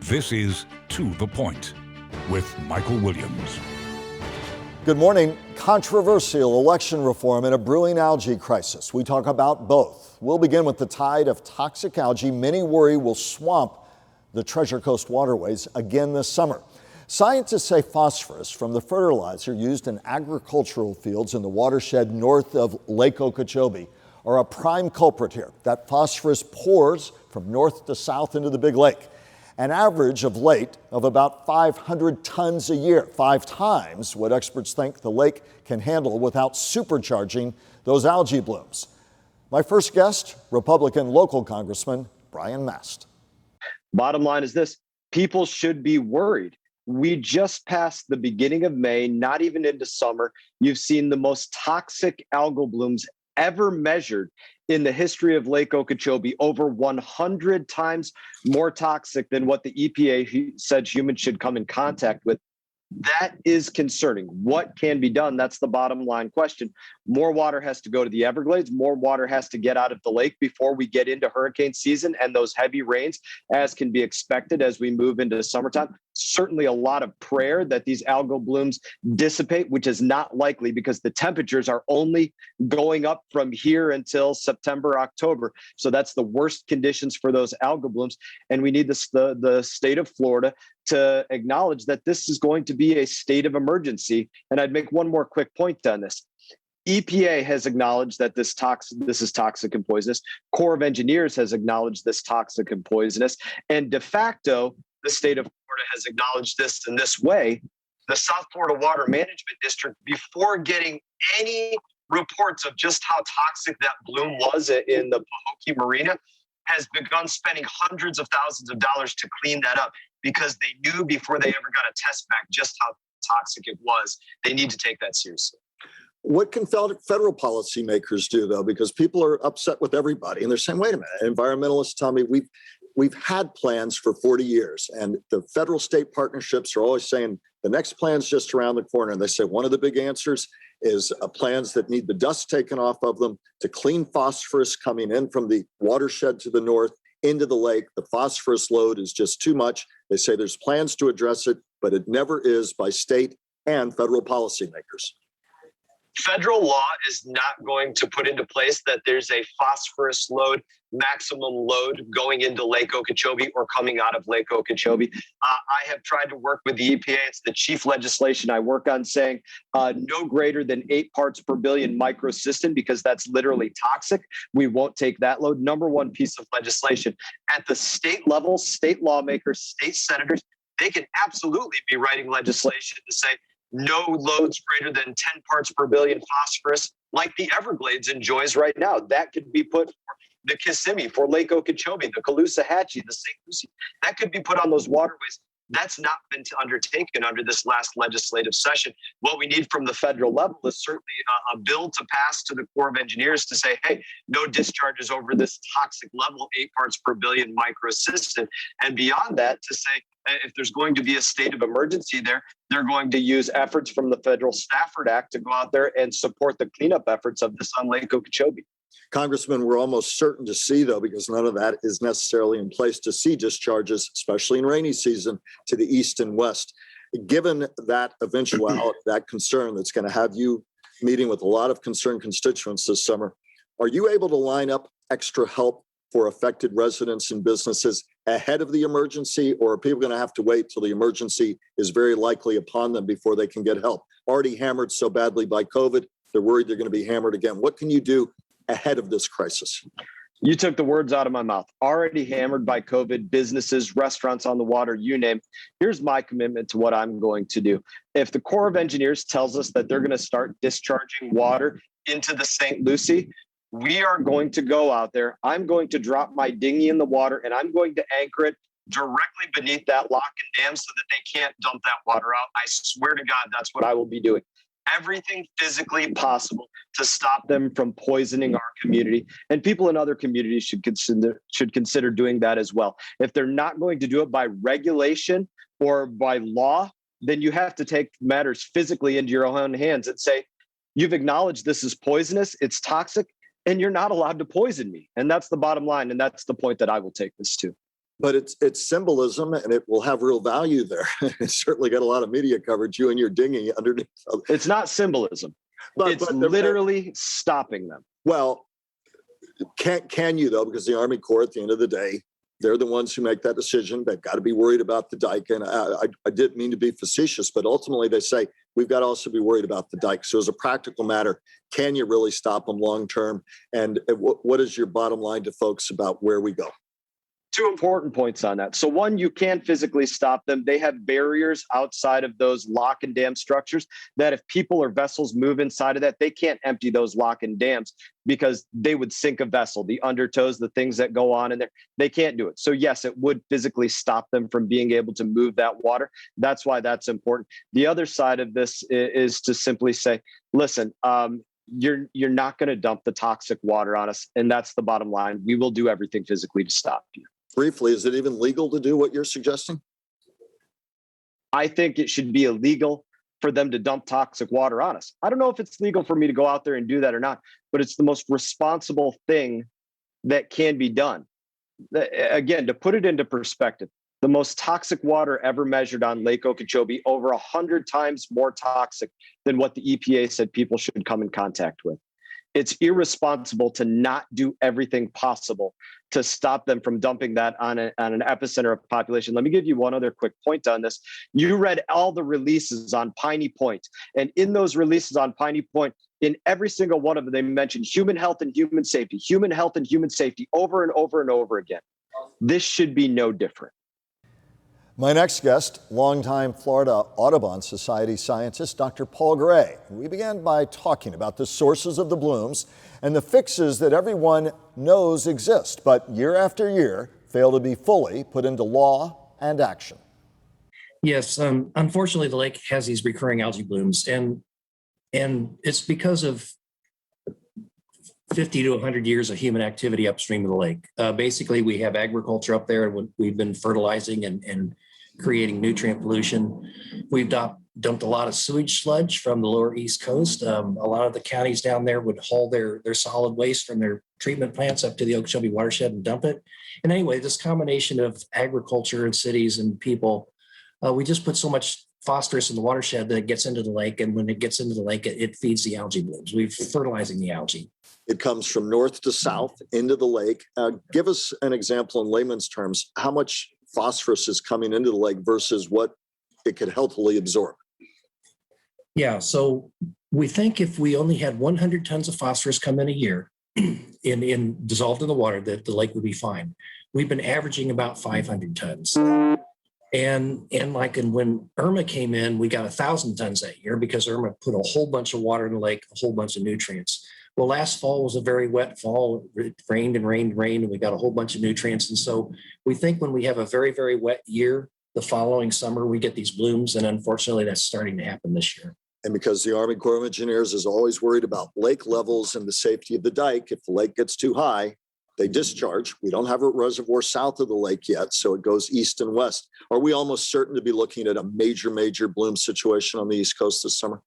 This is To the Point with Michael Williams. Good morning. Controversial election reform and a brewing algae crisis. We talk about both. We'll begin with the tide of toxic algae many worry will swamp the Treasure Coast waterways again this summer. Scientists say phosphorus from the fertilizer used in agricultural fields in the watershed north of Lake Okeechobee are a prime culprit here. That phosphorus pours from north to south into the big lake. An average of late of about 500 tons a year, 5 times what experts think the lake can handle without supercharging those algae blooms. My first guest, Republican local Congressman Brian Mast. Bottom line is this: people should be worried. We just passed the beginning of May, not even into summer. You've seen the most toxic algal blooms ever measured in the history of Lake Okeechobee, over 100 times more toxic than what the EPA said humans should come in contact with. That is concerning. What can be done? That's the bottom line question. More water has to go to the Everglades. More water has to get out of the lake before we get into hurricane season and those heavy rains, as can be expected as we move into summertime. Certainly a lot of prayer that these algal blooms dissipate, which is not likely because the temperatures are only going up from here until September, October. So that's the worst conditions for those algal blooms. And we need the state of Florida to acknowledge that this is going to be a state of emergency. And I'd make one more quick point on this. EPA has acknowledged that this is toxic and poisonous. Corps of Engineers has acknowledged this toxic and poisonous. And de facto, the state of Florida has acknowledged this in this way. The South Florida Water Management District, before getting any reports of just how toxic that bloom was in the Pahokee Marina, has begun spending hundreds of thousands of dollars to clean that up because they knew before they ever got a test back just how toxic it was. They need to take that seriously. What can federal policymakers do, though? Because people are upset with everybody, and they're saying, wait a minute, environmentalists tell me we've had plans for 40 years, and the federal-state partnerships are always saying the next plan's just around the corner. And they say one of the big answers is plans that need the dust taken off of them to clean phosphorus coming in from the watershed to the north into the lake. The phosphorus load is just too much. They say there's plans to address it, but it never is by state and federal policymakers. Federal law is not going to put into place that there's a phosphorus load, maximum load going into Lake Okeechobee or coming out of Lake Okeechobee. I have tried to work with the EPA. It's the chief legislation I work on, saying no greater than 8 parts per billion microcystin, because that's literally toxic. We won't take that load. Number one piece of legislation. At the state level, state lawmakers, state senators, they can absolutely be writing legislation to say, no loads greater than 10 parts per billion phosphorus, like the Everglades enjoys right now. That could be put for the Kissimmee, for Lake Okeechobee, the Caloosahatchee, the St. Lucie. That could be put on those waterways. That's not been undertaken under this last legislative session. What we need from the federal level is certainly a bill to pass to the Corps of Engineers to say, hey, no discharges over this toxic level, 8 parts per billion microcystin. And beyond that, to say, if there's going to be a state of emergency there, they're going to use efforts from the Federal Stafford Act to go out there and support the cleanup efforts of this on Lake Okeechobee. Congressman, we're almost certain to see, though, because none of that is necessarily in place, to see discharges, especially in rainy season, to the east and west. Given that eventuality, that concern that's going to have you meeting with a lot of concerned constituents this summer, are you able to line up extra help for affected residents and businesses ahead of the emergency, or are people going to have to wait till the emergency is very likely upon them before they can get help? Already hammered so badly by COVID, they're worried they're going to be hammered again. What can you do ahead of this crisis? You took the words out of my mouth. Already hammered by COVID, businesses, restaurants on the water, you name. Here's my commitment to what I'm going to do. If the Corps of Engineers tells us that they're going to start discharging water into the St. Lucie, we are going to go out there. I'm going to drop my dinghy in the water, and I'm going to anchor it directly beneath that lock and dam so that they can't dump that water out. I swear to God, that's what I will be doing. Everything physically possible to stop them from poisoning our community. And people in other communities should consider doing that as well. If they're not going to do it by regulation or by law, then you have to take matters physically into your own hands and say, you've acknowledged this is poisonous, it's toxic, and you're not allowed to poison me. And that's the bottom line. And that's the point that I will take this to. But it's symbolism, and it will have real value there. It's certainly got a lot of media coverage. You and your dinghy underneath. It's not symbolism. It's literally stopping them. Well, can you though? Because the Army Corps, at the end of the day, they're the ones who make that decision. They've got to be worried about the dike. And I didn't mean to be facetious, but ultimately they say we've got to also be worried about the dike. So as a practical matter, can you really stop them long term? And what is your bottom line to folks about where we go? Two important points on that. So one, you can physically stop them. They have barriers outside of those lock and dam structures that if people or vessels move inside of that, they can't empty those lock and dams because they would sink a vessel, the undertows, the things that go on in there. They can't do it. So yes, it would physically stop them from being able to move that water. That's why that's important. The other side of this is to simply say, listen, you're not going to dump the toxic water on us. And that's the bottom line. We will do everything physically to stop you. Briefly, is it even legal to do what you're suggesting? I think it should be illegal for them to dump toxic water on us. I don't know if it's legal for me to go out there and do that or not, but it's the most responsible thing that can be done. Again, to put it into perspective, the most toxic water ever measured on Lake Okeechobee, over 100 times more toxic than what the EPA said people should come in contact with. It's irresponsible to not do everything possible to stop them from dumping that on an epicenter of population. Let me give you one other quick point on this. You read all the releases on Piney Point, and in those releases on Piney Point, in every single one of them, they mentioned human health and human safety over and over and over again. This should be no different. My next guest, longtime Florida Audubon Society scientist, Dr. Paul Gray. We began by talking about the sources of the blooms and the fixes that everyone knows exist, but year after year fail to be fully put into law and action. Yes, unfortunately, the lake has these recurring algae blooms, and it's because of 50 to 100 years of human activity upstream of the lake. Basically, we have agriculture up there, and we've been fertilizing and creating nutrient pollution. We've dumped a lot of sewage sludge from the lower East Coast. A lot of the counties down there would haul their solid waste from their treatment plants up to the Okeechobee watershed and dump it. And anyway, this combination of agriculture and cities and people, we just put so much phosphorus in the watershed that it gets into the lake. And when it gets into the lake, it feeds the algae blooms. We're fertilizing the algae. It comes from north to south into the lake. Give us an example in layman's terms, how much phosphorus is coming into the lake versus what it could healthily absorb? Yeah, so we think if we only had 100 tons of phosphorus come in a year in dissolved in the water, that the lake would be fine. We've been averaging about 500 tons. And when Irma came in, we got 1,000 tons that year because Irma put a whole bunch of water in the lake, a whole bunch of nutrients. Well, last fall was a very wet fall. It rained and rained and rained, and we got a whole bunch of nutrients. And so we think when we have a very, very wet year, the following summer, we get these blooms. And unfortunately, that's starting to happen this year. And because the Army Corps of Engineers is always worried about lake levels and the safety of the dike, if the lake gets too high, they discharge. We don't have a reservoir south of the lake yet, so it goes east and west. Are we almost certain to be looking at a major, major bloom situation on the East Coast this summer?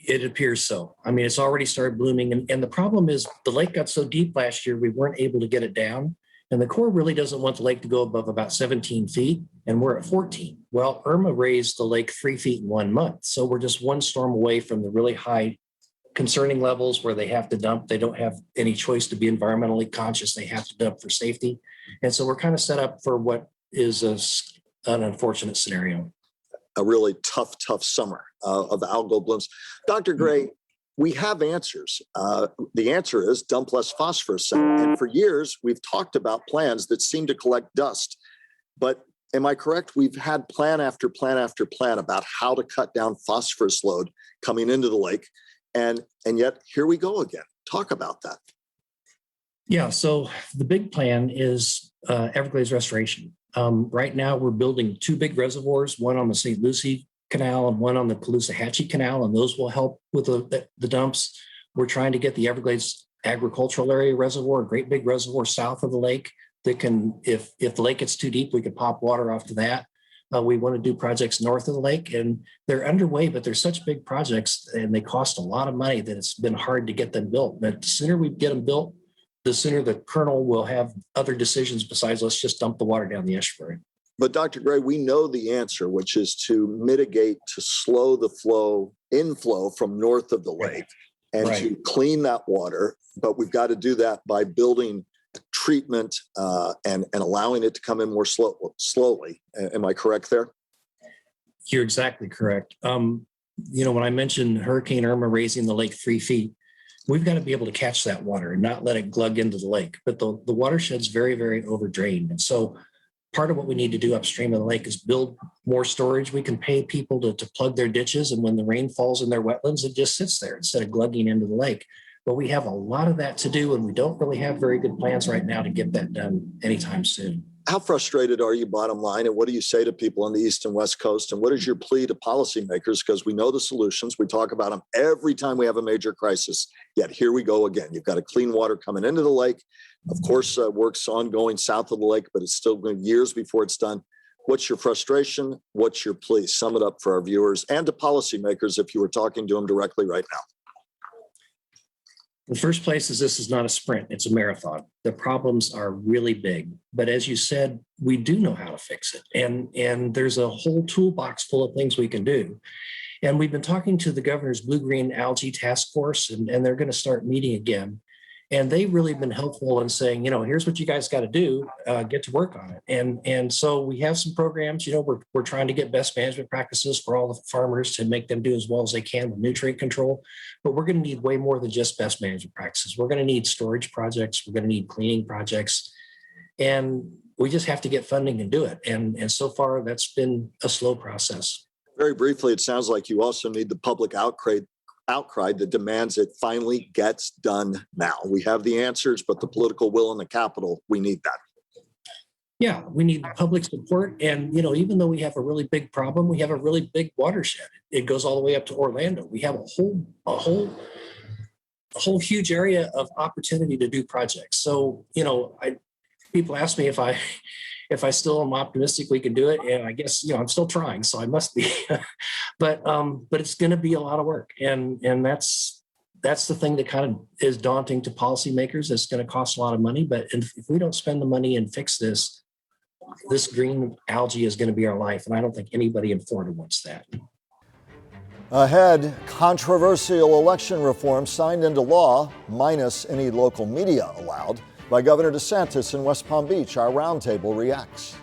It appears so. I mean, it's already started blooming. And the problem is the lake got so deep last year, we weren't able to get it down. And the Corps really doesn't want the lake to go above about 17 feet, and we're at 14. Well, Irma raised the lake 3 feet in 1 month. So we're just one storm away from the really high concerning levels where they have to dump. They don't have any choice to be environmentally conscious. They have to dump for safety. And so we're kind of set up for what is an unfortunate scenario. A really tough summer of algal blooms. Dr. Gray, we have answers. The answer is dump less phosphorus. And for years, we've talked about plans that seem to collect dust. But am I correct? We've had plan after plan after plan about how to cut down phosphorus load coming into the lake. And yet here we go again. Talk about that. Yeah, so the big plan is Everglades restoration. Right now, we're building 2 big reservoirs, one on the St. Lucie Canal and one on the Caloosahatchee Canal, and those will help with the dumps. We're trying to get the Everglades agricultural area reservoir, a great big reservoir south of the lake that can, if the lake gets too deep, we could pop water off to that. We want to do projects north of the lake, and they're underway, but they're such big projects and they cost a lot of money that it's been hard to get them built. But the sooner we get them built, the sooner the colonel will have other decisions besides let's just dump the water down the estuary. But Dr. Gray, we know the answer, which is to mitigate, to slow the inflow from north of the lake and to clean that water. But we've got to do that by building treatment and allowing it to come in more slowly. Am I correct there? You're exactly correct. When I mentioned Hurricane Irma raising the lake 3 feet, we've got to be able to catch that water and not let it glug into the lake. But the watershed's very, very overdrained. And so part of what we need to do upstream of the lake is build more storage. We can pay people to plug their ditches. And when the rain falls in their wetlands, it just sits there instead of glugging into the lake. But we have a lot of that to do, and we don't really have very good plans right now to get that done anytime soon. How frustrated are you, bottom line? And what do you say to people on the East and West Coast? And what is your plea to policymakers? Because we know the solutions. We talk about them every time we have a major crisis. Yet here we go again. You've got a clean water coming into the lake. Of course, work's ongoing south of the lake, but it's still going years before it's done. What's your frustration? What's your plea? Sum it up for our viewers and to policymakers if you were talking to them directly right now. The first place is this is not a sprint, it's a marathon. The problems are really big. But as you said, we do know how to fix it. And there's a whole toolbox full of things we can do. And we've been talking to the governor's blue-green algae task force, and they're going to start meeting again. And they've really been helpful in saying, here's what you guys got to do, get to work on it. And so we have some programs, we're trying to get best management practices for all the farmers to make them do as well as they can with nutrient control. But we're going to need way more than just best management practices. We're going to need storage projects. We're going to need cleaning projects. And we just have to get funding and do it. And so far, that's been a slow process. Very briefly, it sounds like you also need the public outcry that demands it finally gets done now. We have the answers, but the political will in the Capitol, we need that. Yeah, we need public support. And, even though we have a really big problem, we have a really big watershed. It goes all the way up to Orlando. We have a whole huge area of opportunity to do projects. So, people ask me if I still am optimistic we can do it. And I guess, I'm still trying, so I must be, but it's going to be a lot of work. And that's the thing that kind of is daunting to policymakers. It's going to cost a lot of money, but if we don't spend the money and fix this green algae is going to be our life. And I don't think anybody in Florida wants that. Ahead, controversial election reform signed into law, minus any local media allowed, by Governor DeSantis in West Palm Beach. Our roundtable reacts.